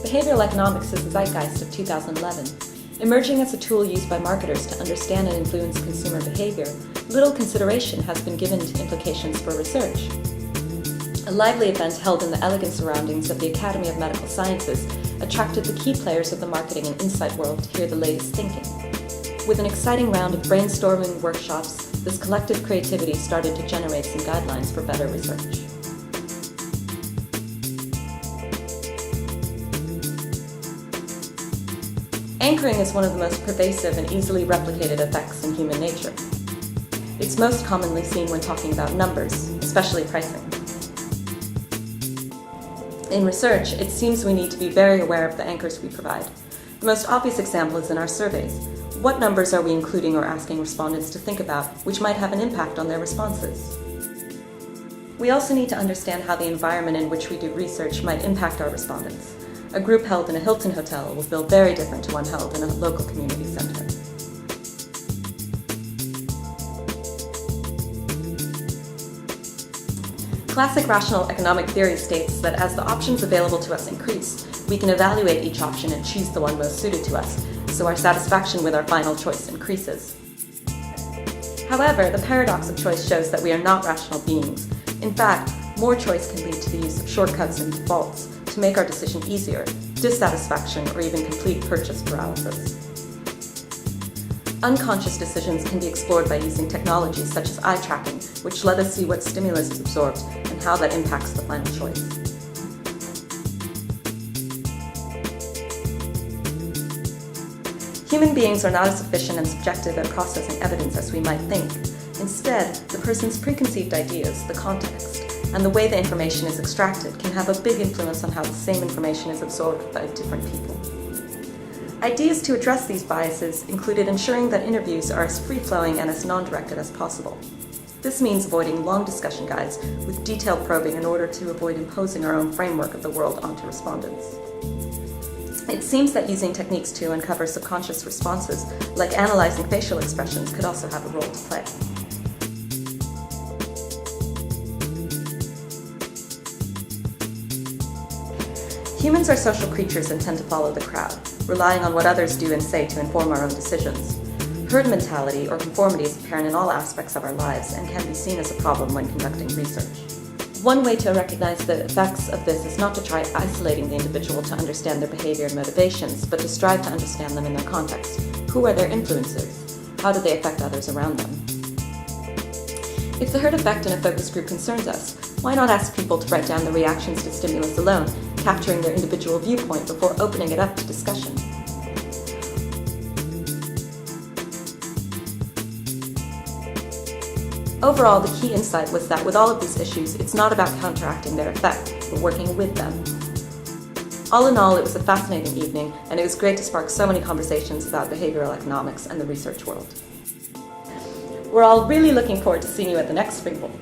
Behavioral economics is the zeitgeist of 2011. Emerging as a tool used by marketers to understand and influence consumer behavior, little consideration has been given to implications for research. A lively event held in the elegant surroundings of the Academy of Medical Sciences attracted the key players of the marketing and insight world to hear the latest thinking. With an exciting round of brainstorming workshops, this collective creativity started to generate some guidelines for better research. Anchoring is one of the most pervasive and easily replicated effects in human nature. It's most commonly seen when talking about numbers, especially pricing. In research, it seems we need to be very aware of the anchors we provide. The most obvious example is in our surveys. What numbers are we including or asking respondents to think about which might have an impact on their responses? We also need to understand how the environment in which we do research might impact our respondents. A group held in a Hilton hotel will feel very different to one held in a local community center. Classic rational economic theory states that as the options available to us increase, we can evaluate each option and choose the one most suited to us, so our satisfaction with our final choice increases. However, the paradox of choice shows that we are not rational beings. In fact, more choice can lead to the use of shortcuts and defaults to make our decision easier, dissatisfaction, or even complete purchase paralysis. Unconscious decisions can be explored by using technologies such as eye tracking, which let us see what stimulus is absorbed and how that impacts the final choice. Human beings are not as efficient and subjective at processing evidence as we might think. Instead, the person's preconceived ideas, the context, and the way the information is extracted can have a big influence on how the same information is absorbed by different people. Ideas to address these biases included ensuring that interviews are as free-flowing and as non-directed as possible. This means avoiding long discussion guides with detailed probing in order to avoid imposing our own framework of the world onto respondents. It seems that using techniques to uncover subconscious responses, like analyzing facial expressions, could also have a role to play. Humans are social creatures and tend to follow the crowd, relying on what others do and say to inform our own decisions. Herd mentality or conformity is apparent in all aspects of our lives and can be seen as a problem when conducting research. One way to recognize the effects of this is not to try isolating the individual to understand their behavior and motivations, but to strive to understand them in their context. Who are their influencers? How do they affect others around them? If the herd effect in a focus group concerns us, why not ask people to write down the reactions to stimulus alone, capturing their individual viewpoint before opening it up to discussion? Overall, the key insight was that with all of these issues, it's not about counteracting their effect, but working with them. All in all, it was a fascinating evening, and it was great to spark so many conversations about behavioral economics and the research world. We're all really looking forward to seeing you at the next Springboard.